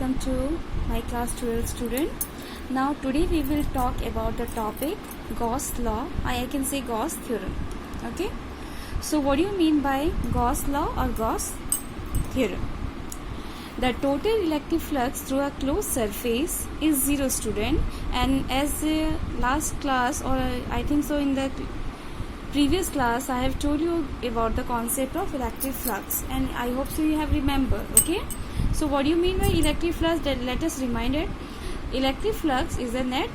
welcome to my class 12 student. Now today we will talk about the topic Gauss law. I can say Gauss theorem. Okay. So what do you mean by Gauss law or Gauss theorem? The total electric flux through a closed surface is zero, student, and as last class, or I think so in the previous class, I have told you about the concept of electric flux, and I hope so you have remembered. Okay, so what do you mean by electric flux? Let us remind it. Electric flux is the net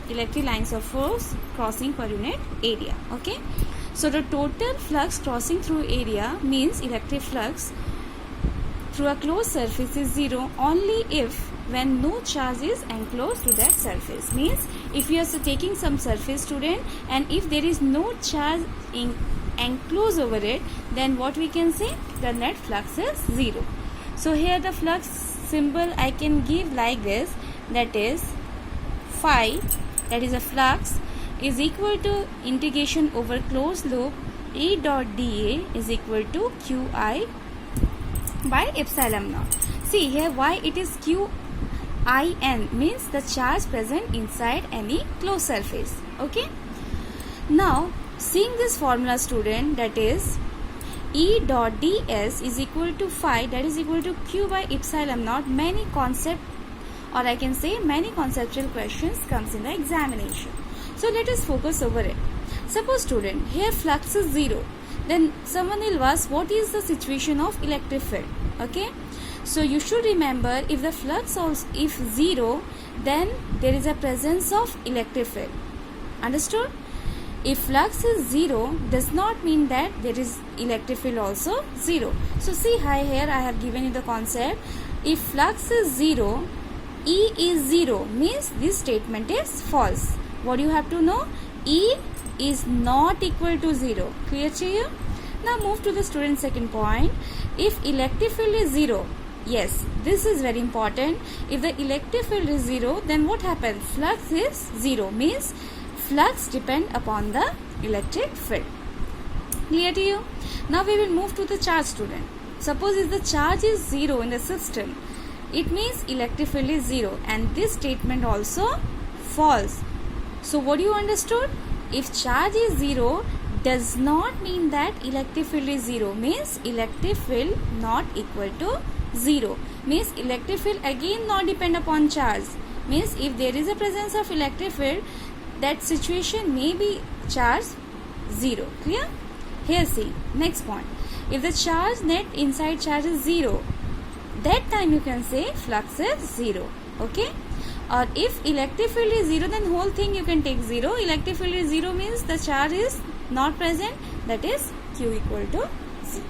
electric lines of force crossing per unit area. Okay, so the total flux crossing through area means electric flux through a closed surface is zero only if when no charge is enclosed to that surface. Means if you are taking some surface, student, and if there is no charge enclosed over it, then what we can say, the net flux is zero. So here the flux symbol I can give like this, that is phi, that is a flux, is equal to integration over closed loop E dot dA is equal to Qi by epsilon naught. See here why it is Qin, means the charge present inside any closed surface. Okay. Now seeing this formula, student, that is E dot ds is equal to phi, that is equal to Q by epsilon naught. Many concept, or I can say many conceptual questions comes in the examination. So let us focus over it. Suppose, student, here flux is zero. Then someone will ask, what is the situation of electric field? Okay, so you should remember, if the flux also if zero, then there is a presence of electric field. Understood? If flux is zero, does not mean that there is electric field also zero. So see here I have given you the concept. If flux is zero, E is zero, means this statement is false. What you have to know? E is not equal to zero. Clear to you? Now move to the student second point. If electric field is zero, yes, this is very important. If the electric field is zero, then what happens? Flux is zero, means flux depend upon the electric field. Clear to you? Now we will move to the charge, student. Suppose if the charge is zero in the system, it means electric field is zero, and this statement also false. So what you understood? If charge is zero, does not mean that electric field is zero, means electric field not equal to zero, means electric field again not depend upon charge, means if there is a presence of electric field, that situation may be charge zero. Clear? Here see, next point. If the charge net inside charge is zero, that time you can say flux is zero. Okay, or if electric field is zero, then whole thing you can take zero. Electric field is zero means the charge is not present, that is Q equal to 0.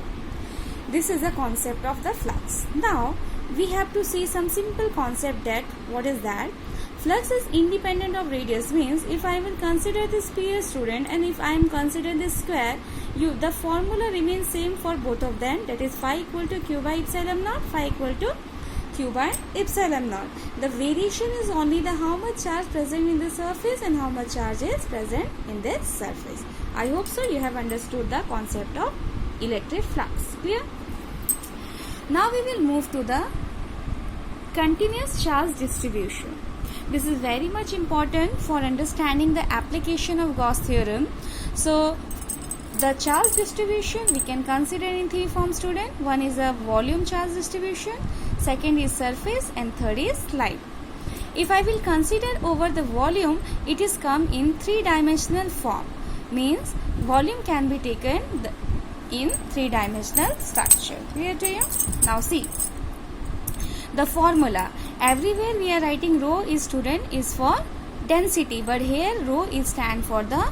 This is the concept of the flux. Now we have to see some simple concept, that what is that? Flux is independent of radius, means if I will consider this sphere, student, and if I am consider this square, the formula remains same for both of them, that is phi equal to Q by epsilon naught, phi equal to Q by epsilon naught. The variation is only the how much charge present in the surface and how much charge is present in this surface. I hope so you have understood the concept of electric flux. Clear? Now we will move to the continuous charge distribution. This is very much important for understanding the application of Gauss theorem. So the charge distribution we can consider in three forms, student. One is a volume charge distribution, second is surface, and third is line. If I will consider over the volume, it is come in three-dimensional form, means volume can be taken in three-dimensional structure. Clear to you? Now see the formula. Everywhere we are writing rho is, student, is for density, but here rho is stand for the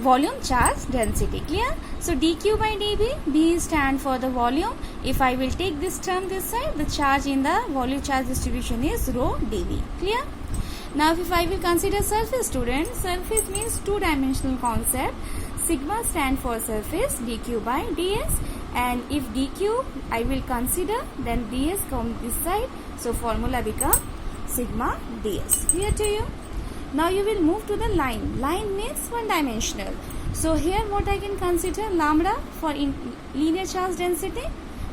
volume charge density. Clear? So dq by dB, B stand for the volume. If I will take this term this side, the charge in the volume charge distribution is rho dV. Clear? Now if I will consider surface, student, surface means two-dimensional concept. Sigma stand for surface, dq by ds, and if dq I will consider, then ds come this side, so formula become sigma ds. Clear to you? Now you will move to the line. Line means one-dimensional. So here what I can consider, lambda for linear charge density,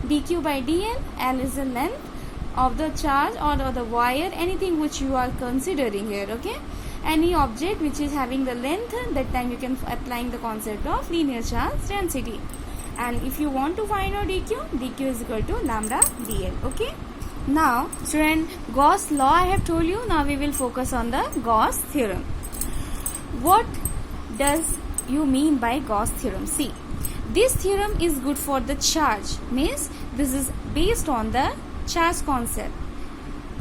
dq by dl, L is the length, of the charge or the wire, anything which you are considering here. Okay, any object which is having the length, that time you can applying the concept of linear charge density. And if you want to find out dq is equal to lambda dl. Okay, now student, Gauss law I have told you. Now we will focus on the Gauss theorem. What does you mean by Gauss theorem? See, this theorem is good for the charge, means this is based on the charge concept.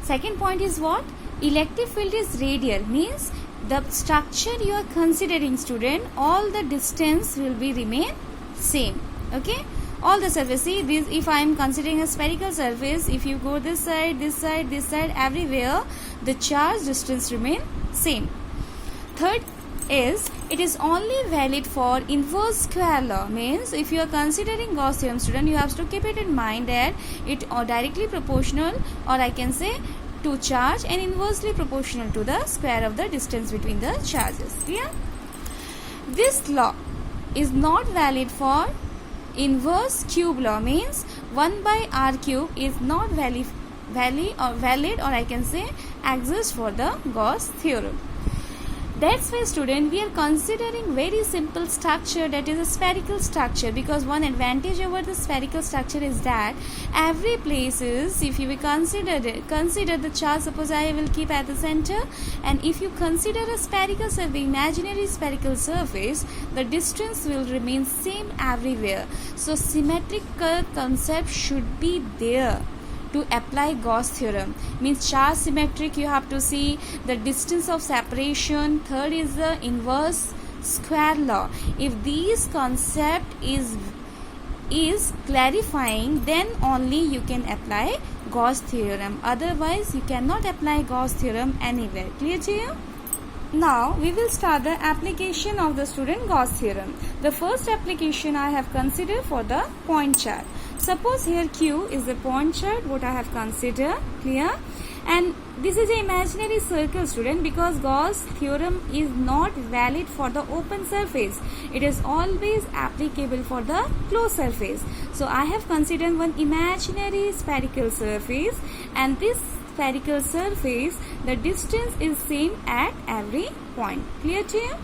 Second point is what? Electric field is radial, means the structure you are considering, student, all the distance will be remain same. Okay, all the surface. See this, if I am considering a spherical surface, if you go this side, this side, this side, everywhere the charge distance remain same. Third is, it is only valid for inverse square law, means if you are considering Gauss theorem, student, you have to keep it in mind that it are directly proportional, or I can say to charge, and inversely proportional to the square of the distance between the charges. Clear? This law is not valid for inverse cube law, means 1 by r cube is not valid or I can say exists for the Gauss theorem. That's why, student, we are considering very simple structure, that is a spherical structure, because one advantage over the spherical structure is that every places, if you will consider the charge, suppose I will keep at the center, and if you consider a spherical surface, imaginary spherical surface, the distance will remain same everywhere. So symmetrical concept should be there to apply Gauss theorem, means charge symmetric, you have to see the distance of separation. Third is the inverse square law. If these concept is clarifying, then only you can apply Gauss theorem, otherwise you cannot apply Gauss theorem anywhere. Clear to you? Now we will start the application of the student Gauss theorem. The first application I have considered for the point charge. Suppose here Q is the point charge what I have considered. Clear? And this is an imaginary circle, student, because Gauss theorem is not valid for the open surface. It is always applicable for the closed surface. So I have considered one imaginary spherical surface, and this spherical surface, the distance is same at every point. Clear to you?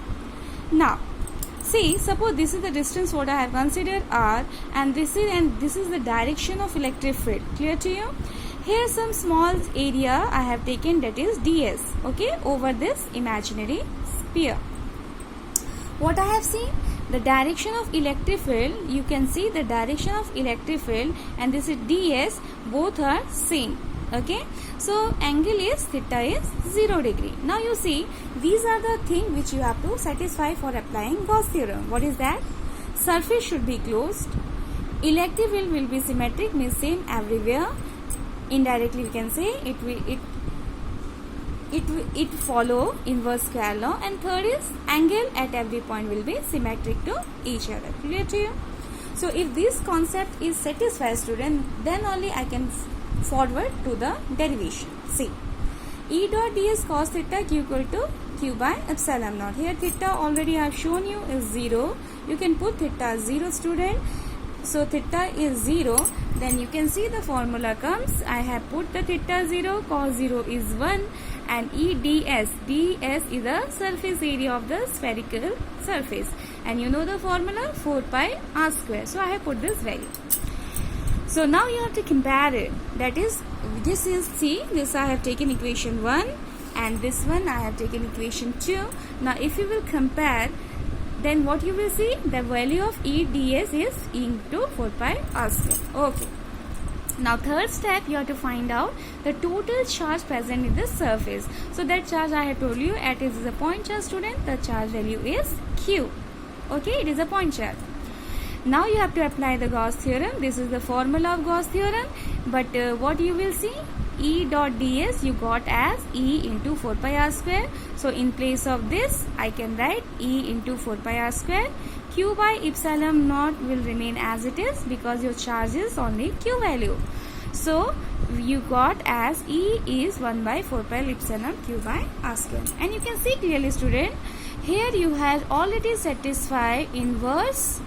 Now see, suppose this is the distance what I have considered r, and this is the direction of electric field. Clear to you? Here some small area I have taken, that is ds, okay, over this imaginary sphere. What I have seen, the direction of electric field, you can see the direction of electric field, and this is ds, both are same. Okay, so angle is theta is 0 degree. Now you see, these are the things which you have to satisfy for applying Gauss theorem. What is that? Surface should be closed, electric field will be symmetric, means same everywhere. Indirectly we can say it follow inverse square law, and third is angle at every point will be symmetric to each other. Clear to you? So if this concept is satisfied, student, then only I can forward to the derivation. See, E dot ds cos theta q equal to q by epsilon naught. Here theta already I have shown you is 0. You can put theta 0, student. So theta is 0. Then you can see the formula comes. I have put the theta 0, cos 0 is 1, and E ds. ds is the surface area of the spherical surface. And you know the formula 4 pi r square. So I have put this value. So now you have to compare it. That is, this is C, this I have taken equation 1, and this one I have taken equation 2. Now if you will compare, then what you will see, the value of E ds is E into 4 pi r square. Okay. Now third step, you have to find out the total charge present in the surface. So that charge I have told you, it is a point charge, student. The charge value is Q. Okay, it is a point charge. Now you have to apply the Gauss theorem. This is the formula of Gauss theorem. But what you will see, E dot ds you got as E into 4 pi r square. So in place of this, I can write E into 4 pi r square. Q by epsilon naught will remain as it is, because your charge is only Q value. So you got as E is 1 by 4 pi epsilon Q by r square. And you can see clearly, student, here you have already satisfied inverse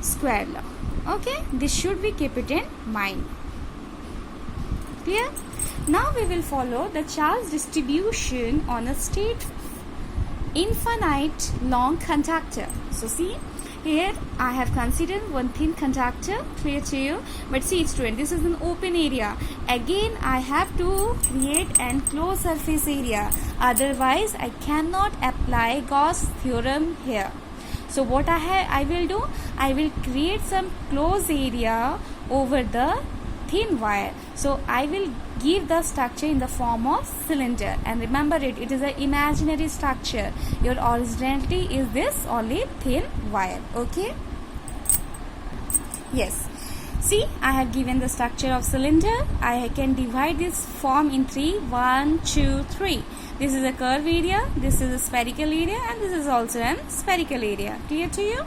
square law. Okay, this should be kept it in mind. Clear? Now we will follow the charge distribution on a straight infinite long conductor. So see, here I have considered one thin conductor, clear to you. But see student, this is an open area. Again I have to create an closed surface area. Otherwise I cannot apply Gauss theorem here. So what I will do, I will create some closed area over the thin wire. So I will give the structure in the form of cylinder, and remember it is an imaginary structure. Your originality is this only thin wire. Okay, yes, see I have given the structure of cylinder. I can divide this form in 3. 1, 2, 3. This is a curve area, this is a spherical area, and this is also an spherical area. Clear to you?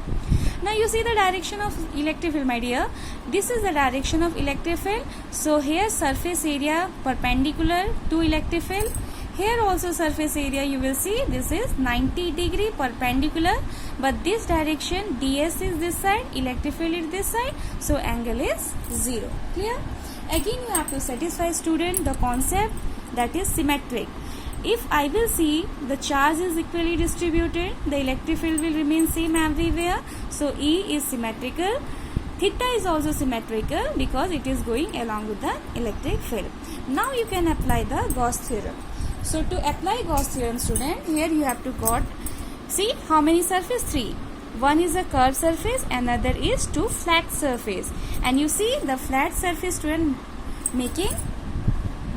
Now you see the direction of electric field, my dear. This is the direction of electric field. So here surface area perpendicular to electric field. Here also surface area you will see this is 90 degree perpendicular. But this direction ds is this side, electric field is this side. So angle is 0. Clear? Again you have to satisfy student the concept that is symmetric. If I will see the charge is equally distributed, the electric field will remain same everywhere. So E is symmetrical. Theta is also symmetrical because it is going along with the electric field. Now you can apply the Gauss theorem. So to apply Gauss theorem, student, here you have to got, see how many surface? 3. One is a curved surface, another is 2 flat surface. And you see the flat surface, student, making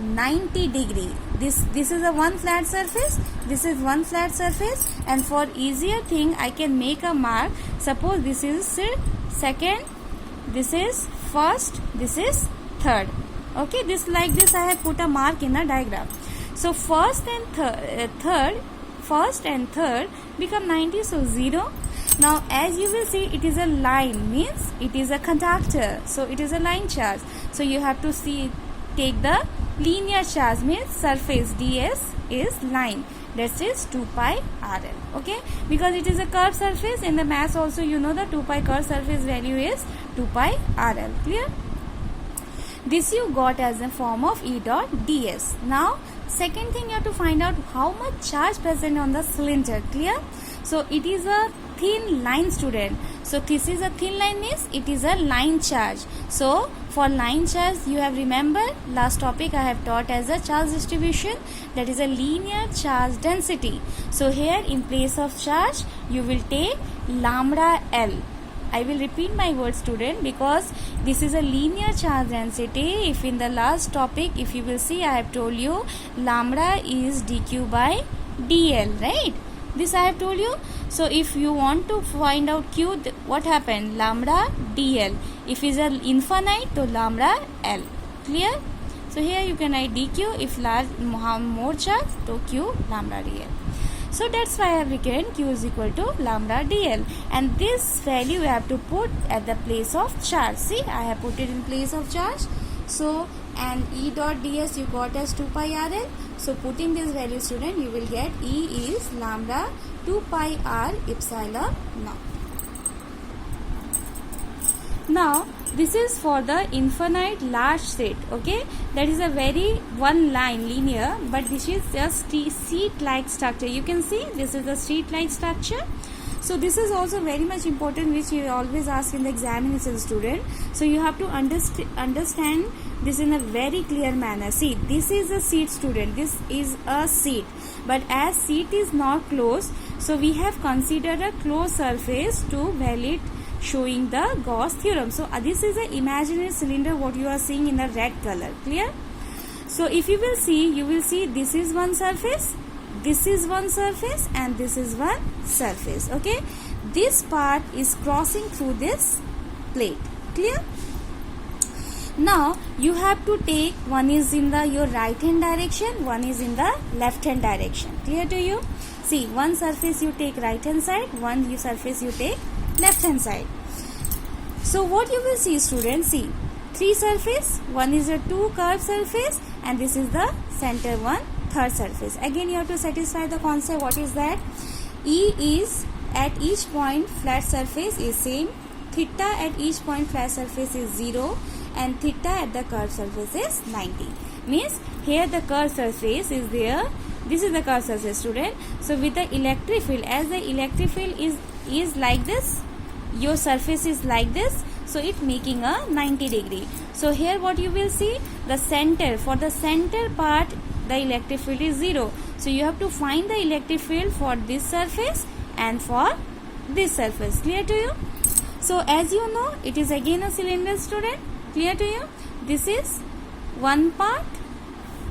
90 degree. This is a one flat surface, this is one flat surface, and for easier thing I can make a mark. Suppose this is second, this is first, this is third. Okay, this like this I have put a mark in the diagram. So first and third become 90, so 0. Now as you will see, it is a line, means it is a conductor, so it is a line charge. So you have to take the linear charge, means surface ds is line, that is 2 pi rl. Okay, because it is a curved surface. In the mass also you know the 2 pi curved surface value is 2 pi rl. Clear? This you got as a form of E dot ds. Now second thing, you have to find out how much charge present on the cylinder. Clear? So it is a thin line, student. So this is a thin line, means it is a line charge. So for line charge, you have remembered last topic I have taught as a charge distribution, that is a linear charge density. So here in place of charge you will take lambda L. I will repeat my word, student, because this is a linear charge density. If in the last topic, if you will see, I have told you lambda is dq by dl, right? This I have told you. So if you want to find out q, what happened? Lambda dl. If is an infinite, to lambda l. Clear? So here you can write dq. If large, more charge, to q lambda dl. So that's why I have written q is equal to lambda dl. And this value you have to put at the place of charge. See, I have put it in place of charge. So, and E dot ds you got as 2 pi rl. So putting this value, student, you will get E is lambda 2 pi r epsilon naught. Now this is for the infinite large set. Okay, that is a very one line linear, but this is just sheet like structure. You can see this is a sheet like structure. So this is also very much important, which you always ask in the examination, student. So you have to understand this in a very clear manner. See, this is a seat, student. This is a seat. But as seat is not closed, so we have considered a closed surface to validate showing the Gauss theorem. So this is an imaginary cylinder what you are seeing in the red color. Clear? So if you will see, you will see this is one surface, this is one surface, and this is one surface. Okay, this part is crossing through this plate. Clear? Now you have to take, one is in the your right hand direction, one is in the left hand direction. Clear to you? See, one surface you take right hand side, one surface you take left hand side. So what you will see, students, see, three surface, one is a two curved surface, and this is the center one, third surface. Again you have to satisfy the concept. What is that? E is at each point flat surface is same, theta at each point flat surface is 0, and theta at the curved surface is 90. Means here the curved surface is there. This is the curved surface, student. So with the electric field, as the electric field is like this, your surface is like this, so it making a 90 degree. So here what you will see, the center, for the center part the electric field is 0. So you have to find the electric field for this surface and for this surface. Clear to you? So as you know, it is again a cylinder, student. Clear to you? This is one part,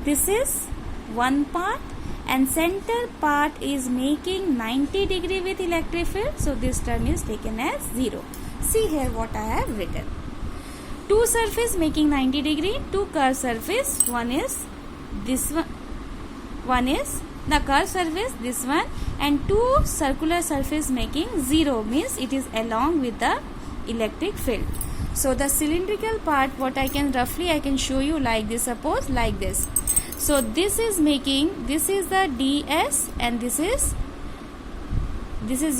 this is one part, and center part is making 90 degree with electric field, so this term is taken as 0. See here what I have written. Two surface making 90 degree, two curved surface, one is this one is the curved surface, this one, and two circular surface making 0, means it is along with the electric field. So the cylindrical part, what I can show you like this, suppose like this. So this is making, this is the ds and this is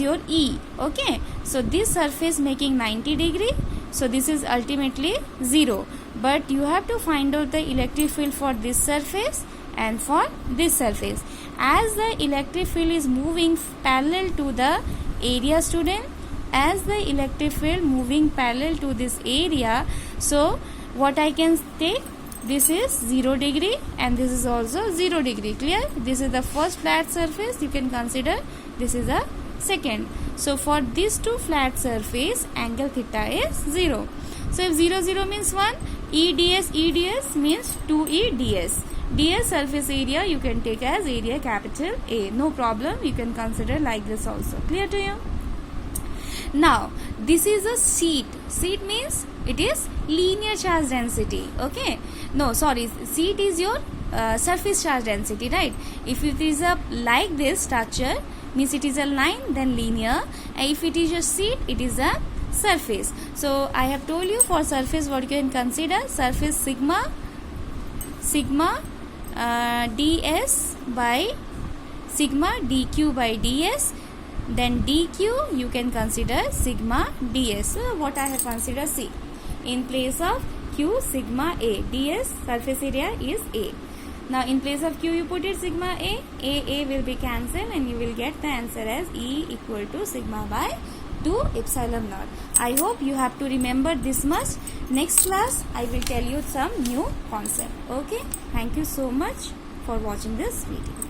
your E. Okay, so this surface making 90 degree, so this is ultimately 0, but you have to find out the electric field for this surface and for this surface. As the electric field is moving parallel to the area, student, as the electric field moving parallel to this area, so what I can take, this is 0 degree and this is also 0 degree. Clear? This is the first flat surface, you can consider this is a second. So for these two flat surface, angle theta is 0. So if 0 0 means 1, EDS means 2E ds. ds surface area you can take as area capital A. No problem, you can consider like this also. Clear to you? Now this is a sheet. Sheet means it is linear charge density. Okay, no, sorry, sheet is your surface charge density, right? If it is a like this structure, means it is a line, then linear, and if it is a sheet, it is a surface. So I have told you for surface what you can consider, surface sigma ds by sigma dq by ds, then dq you can consider sigma ds. So what I have considered, C in place of q, sigma a, ds surface area is a. Now in place of q you put it sigma a will be cancelled and you will get the answer as E equal to sigma by 2 epsilon naught. I hope you have to remember this much. Next class I will tell you some new concept. Okay, thank you so much for watching this video.